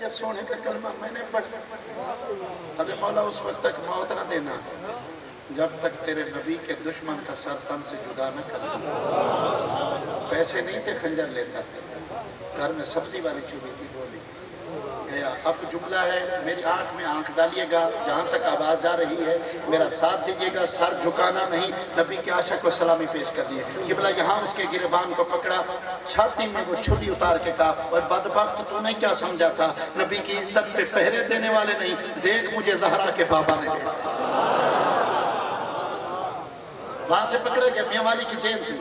جس سونے کا کلمہ میں نے پڑھا، حضرت مولا اس وقت تک موت نہ دینا جب تک تیرے نبی کے دشمن کا سر تن سے جدا نہ کر۔ پیسے نہیں تھے، خنجر لیتا تھا، گھر میں سبزی والی چوبی تھی، بولی گیا اب جملہ ہے، میری آنکھ میں آنکھ ڈالیے گا، جہاں تک آواز جا رہی ہے میرا ساتھ دیجیے گا، سر جھکانا نہیں، نبی کے عاشق کو سلامی پیش کر لیے۔ قبلہ یہاں اس کے گریبان کو پکڑا، چھاتی میں وہ چھری اتار کے کہا، اور بدبخت تو نے کیا سمجھا تھا، نبی کی عزت پہ پہرے دینے والے نہیں، دیکھ مجھے زہرا کے بابا نے دیا۔ وہاں سے پکڑا گیا، میاں والی کی جیل تھی،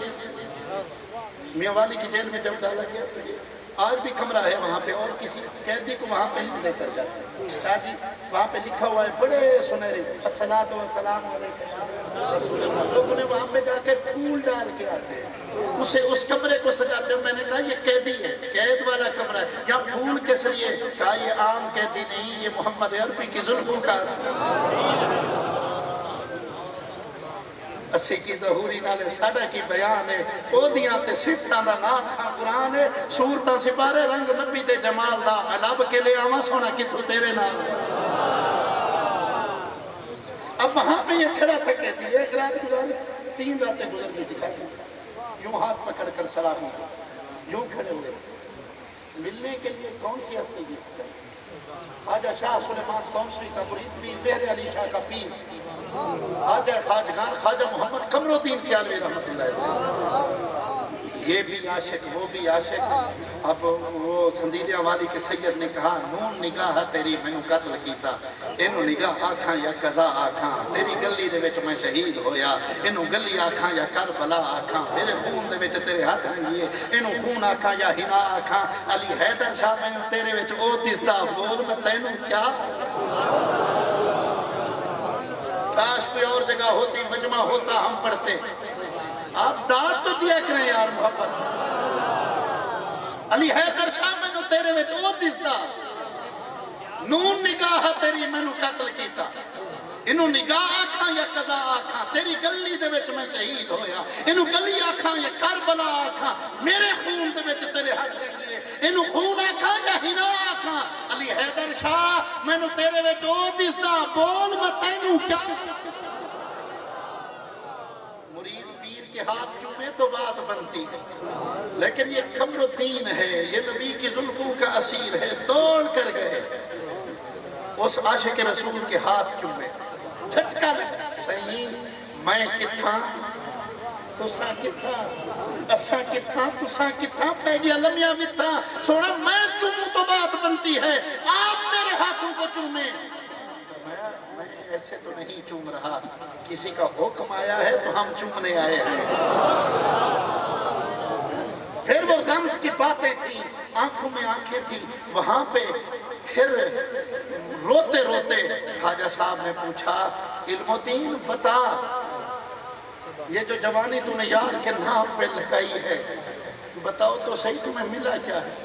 میاں والی کی جیل میں جب ڈالا گیا تو یہ آج بھی کمرہ ہے وہاں پہ، اور کسی قیدی کو وہاں پہ لے کر جاتے ہیں۔ شاہ جی وہاں پہ لکھا ہوا ہے بڑے سنہرے الصلاۃ والسلام علیکہ یا رسول اللہ، لوگ انہیں وہاں پہ جا کے پھول ڈال کے آتے ہیں، اسے اس کمرے کو سجاتے ہیں۔ میں نے کہا یہ قیدی ہے، قید والا کمرہ ہے، یا پھول کس لیے؟ کہا یہ عام قیدی نہیں، یہ محمد عربی کی زلفوں کا اثر۔ اسے کی ظہوری نالے ساڑھا کی بیان ہے، او دیاں تے صفتاں دا نام کھا قرآن ہے، صورتاں سپارے رنگ نبی دے جمال دا، علب کے لے آواں سونا کتھو تیرے نام۔ اب وہاں پہ یہ کھڑا تھا کہتی ہے، ایک رات گزاری 3 راتیں گزر گئی دکھائی، یوں ہاتھ پکڑ کر سلام ہو، یوں کھڑے ہوئے، ملنے کے لیے کون سی ہستی دی سکتا ہے؟ خواجہ شاہ سلیمان تونسوی کا مرید پیر، بہر علی شاہ کا پیر، خواجہ خواجگان خواجہ محمد قمر الدین سیالوی رحمت اللہ علیہ، یہ بھی عاشق وہ بھی عاشق۔ اب وہ سندیلیاں والی کے سید نے کہا، نون نگاہ تیری میں نے قتل کیتا، انہوں نگاہ آکھاں یا قضا آکھاں، تیری گلی دے وچ میں شہید ہویا، انہوں گلی آکھاں یا کربلا آکھاں، میرے خون دے وچ تیرے ہاتھ رنگیے، انہوں خون آکھاں یا ہنا آکھاں، علی حیدر شاہ میں نے تیرے وچ او دستا، بول میں تینوں کیا؟ کاش کوئی اور جگہ ہوتی، مجمع ہوتا، ہم پڑھتے۔ آپ داد تو دیا کریں یار محبت سے۔ علی حیدر شاہ میں نے تیرے وچ او دستا، نون نگاہ تیری میں نے قتل کیتا، انہوں نگاہ آکھاں یا قضا آکھاں، تیری گلی دے وچ میں شہید ہویا، انہوں گلی آکھاں یا کربلا آکھاں، میرے خون دے وچ تیرے ہاتھ رکھ لیے، انہوں خون آکھاں یا ہنا آکھاں، علی حیدر شاہ میں نے تیرے وچ او دستا، بول میں تینوں کیا؟ مرید پیر کے ہاتھ چومے تو بات بنتی ہے، لیکن یہ قمر الدین ہے، یہ نبی کی زلفوں کا اسیر ہے، دوڑ کر گئے اس عاشق رسول کے ہاتھ چومے، جھٹکا لگا، سہی میں کتھاں تساں کتھاں، اساں کتھاں تساں کتھاں، پیجی علمیہ متھاں، سوڑا میں چوموں تو بات بنتی ہے، آپ میرے ہاتھوں کو چومیں۔ میں ایسے تو نہیں چوم رہا، کسی کا حکم آیا ہے تو ہم چومنے آئے ہیں۔ پھر وہ رمز کی باتیں تھی، آنکھوں میں آنکھیں تھی، وہاں پہ پھر روتے روتے خواجہ صاحب نے پوچھا، علم الدین بتا، یہ جو جوانی تو نے یار کے نام پہ لگائی ہے، بتاؤ تو صحیح تمہیں ملا کیا ہے؟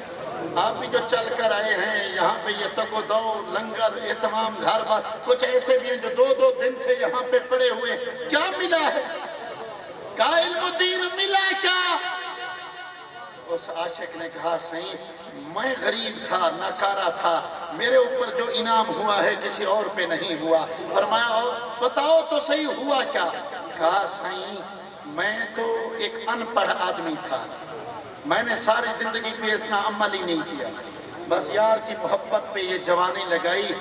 آپ بھی جو چل کر آئے ہیں یہاں پہ، یہ تک و دو لنگر یہ تمام گھر بار، کچھ ایسے بھی ہیں جو 2 دن سے یہاں پہ پڑے ہوئے، کیا ملا ہے؟ کہا علم الدین ملا کیا؟ اس عاشق نے کہا، صحیح میں غریب تھا، ناکارہ تھا، میرے اوپر جو انعام ہوا ہے کسی اور پہ نہیں ہوا۔ فرمایا بتاؤ تو صحیح ہوا کیا؟ کہا صحیح میں تو ایک ان پڑھ آدمی تھا، میں نے ساری زندگی کو اتنا عمل ہی نہیں کیا، بس یار کی محبت پہ یہ جوانی لگائی۔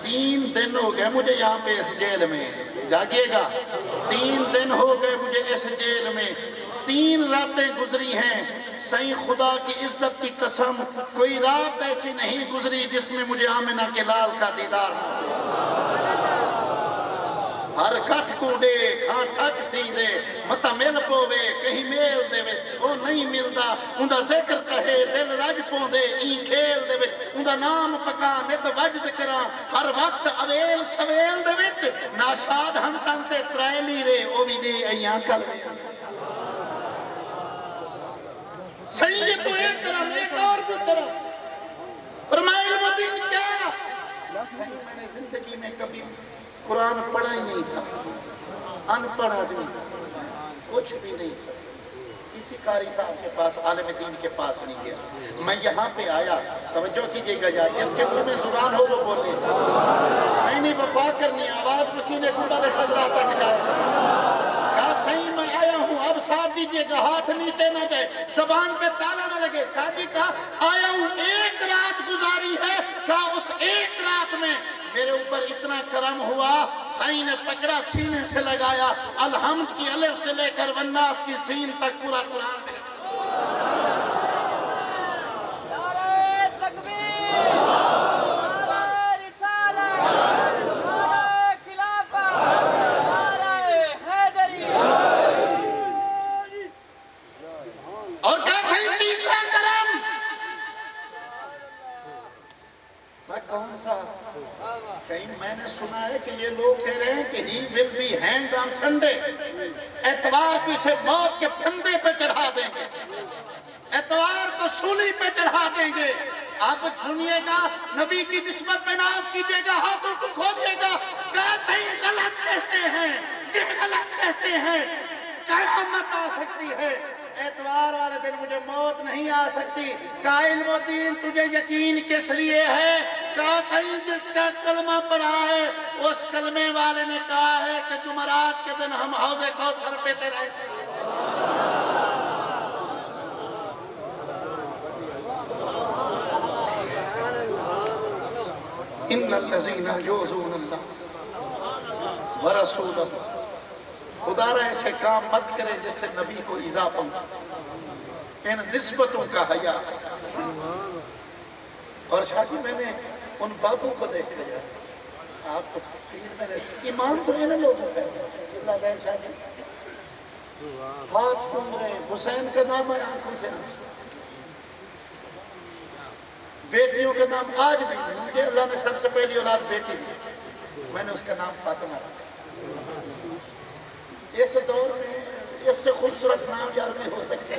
3 دن ہو گئے مجھے یہاں پہ اس جیل میں، جاگیے گا، 3 دن ہو گئے مجھے اس جیل میں، 3 راتیں گزری ہیں، صحیح خدا کی عزت کی قسم کوئی رات ایسی نہیں گزری جس میں مجھے آمنہ کے لال کا دیدار ہو۔ ہر کٹ کو دے کھان ٹھک تھی دے متا مل پوے کہیں میل دے وچ وہ نہیں ملدا، اندہ ذکر کہے دل رج پوں دے این کھیل دے وچ، اندہ نام پکا نت وجد کران ہر وقت اویل سویل دے وچ، ناشاد ہم تانتے ترائلی رے او بھی دے ایاں کل۔ صحیح یہ تو ایک طرح ایک اور بھی طرح فرمائے علم الدین کیا؟ میں نے زندگی میں کبھی قرآن پڑھا ہی نہیں تھا، ان پڑھ آدمی تھا، کچھ بھی نہیں تھا، کسی قاری صاحب کے پاس، عالم دین کے پاس نہیں گیا. میں یہاں پہ آیا، توجہ کیجئے گا یار، جس کے منہ میں زبان ہو وہ بولے. نہیں وفا کرنی ہے، آواز مکینے گنبد خضرا تک جائے. کہا صحیح میں آیا ہوں، اب ساتھ دیجئے گا، ہاتھ نیچے نہ جائے، زبان پہ تالا نہ لگے. کہا جی کہا آیا ہوں، ایک رات گزاری ہے. کہا اس ایک رات میں میرے اوپر اتنا کرم ہوا، سائیں نے پکڑا سینے سے لگایا، الحمد کی الف سے لے کر والناس کی سین تک پورا قرآن میں. نعرہ تکبیر، نعرہ رسالت، نعرہ خلافت، نعرہ حیدری. اور کہا صحیح تیسرا کرم. میں کون سا؟ کہیں میں نے سنا ہے کہ یہ لوگ کہہ رہے ہیں کہ he will be hanged on Sunday. اتوار کو اسے موت کے پھندے پہ چڑھا دیں گے، اتوار کو سولی پہ چڑھا دیں گے. آپ سنیے گا، نبی کی نسبت پہ ناز کیجئے گا، ہاتھوں کو کھولیے گا. کہا صحیح غلط کہتے ہیں، یہ غلط کہتے ہیں، قیامت آ سکتی ہے، اتوار والے دن مجھے موت نہیں آ سکتی. کہا علم و دین تجھے یقین کس لیے ہے؟ کہا صحیح جس کا کلمہ پڑھا ہے اس کلمے والے نے کہا ہے کہ جمعرات کے دن ہم حوض کوثر پیتے رہتے ہیں. ان الذین یؤذون اللہ ورسولہ. خدا را ایسے کام مت کرے جس سے نبی کو ایذا پہنچے. ان نسبتوں کا حیا. اور شاہ جی میں نے ان بابوں کو دیکھا جائے، آپ کو فیل میں رہتے ایمان تو ان لوگوں کا ہے. اللہ زین شاہ جی ہاتھ چوم رہے، حسین کا نام ہے آنکھوں سے. بیٹیوں کا نام آج بھی مجھے اللہ نے سب سے پہلی اولاد بیٹی دی، میں نے اس کا نام فاطمہ رکھا. اس دور میں اس سے خوبصورت نام یار نہیں ہو سکتے.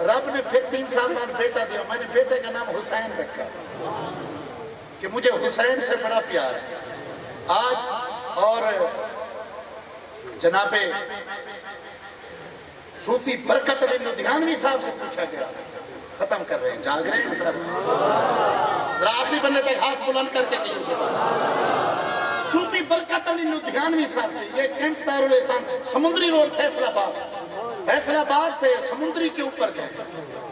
رب نے پھر 3 سال بعد بیٹا دیا، میں نے بیٹے کا نام حسین رکھا کہ مجھے حسین سے بڑا پیار ہے. آج اور جناب صوفی برکت علی لدھیانوی صاحب سے پوچھا گیا، ختم کر رہے ہیں، جاگ رہے ہیں سر، آخری بننے تک ہاتھ بلند کر کے کہیں سے صوفی برکت علی لدھیانوی صاحب سے. یہ کیمپ دارالحسان سمندری روڈ فیصل آباد سے سمندری کے اوپر گئے،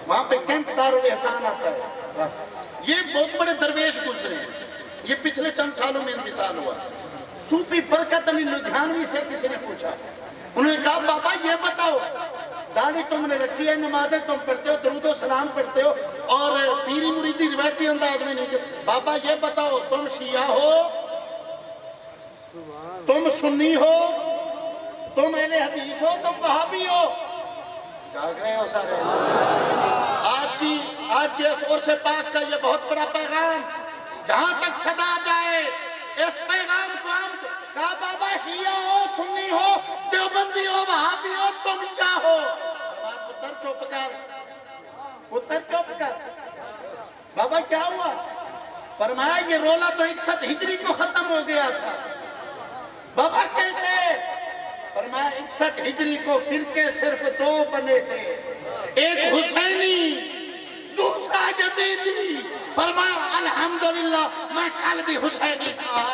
وہاں پہ کیمپ دارالحسان آتا ہے. یہ بہت بڑے درویش گزرے ہیں، یہ پچھلے چند سالوں میں انتقال ہوا. صوفی برکت علی لدھیانوی سے کسی نے پوچھا، انہوں نے کہا بابا یہ بتاؤ، داڑھی تم نے رکھی ہے، نمازیں تم پڑھتے ہو، درود و سلام پڑھتے ہو، اور پیری مریدی روایتی انداز میں نہیں کرتے، بابا یہ بتاؤ تم شیعہ ہو، تم سنی ہو، تم اہل حدیث ہو، تم وہابی ہو؟ جاگ رہے ہو سارے. آج کے اس عرص پاک کا یہ بہت بڑا پیغام، جہاں تک صدا جائے اس پیغام کو ہم کہا بابا شیعہ ہو، سنی ہو، دیوبندی ہو، وہابی ہو، تم کیا ہو؟ پتر چپ کر. بابا کیا ہوا؟ فرمایا یہ رولا تو 61 ہجری کو ختم ہو گیا تھا. بابا کیسے؟ فرمایا 61 ہجری کو فرقے صرف 2 بنے تھے، ایک حسینی دوسرا یزیدی. فرمایا الحمدللہ میں کل بھی حسینی تھا.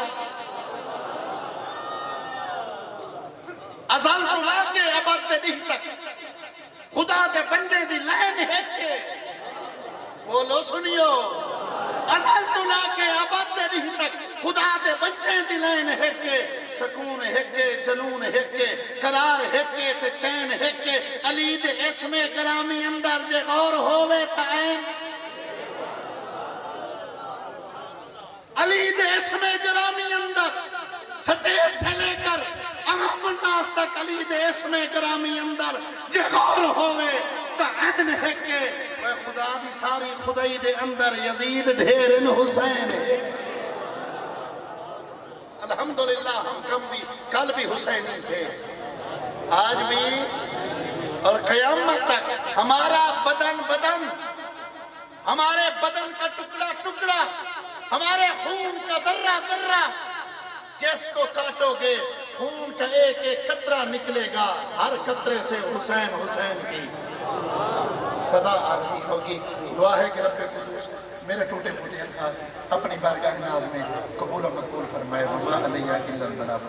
ازل خدا کے ابد نہیں تک خدا کے بندے دی لین ہے کے بولو سنیو. ازل خدا کے ابد نہیں تک خدا دے بندے دی لین ہے کے سکون ہے کے جنون ہے کے قرار ہے کے تے چین ہے کے. علی دے اسم گرامی اندر جے غور ہووے تا این، علی دے اسم گرامی اندر سٹیج سے لے کر عام الناس تک علی دے اسم گرامی اندر جے غور ہووے تا این ہے کہ وہ خدا دی ساری خدائی دے اندر یزید ڈھیرن حسین ہے. الحمدللہ ہم کل بھی حسینی تھے، آج بھی اور قیامت تک. ہمارا بدن ہمارے بدن کا ٹکڑا ہمارے خون کا ذرہ جس کو کاٹو گے خون کا ایک قطرہ نکلے گا، ہر قطرے سے حسین کی صدا آ رہی ہوگی. دعا ہے کہ رب قدوس میرے ٹوٹے پھوٹے الفاظ اپنی بارگاہ ناز میں قبول و مقبول فرمائے. وما علیہ الا البلاغ.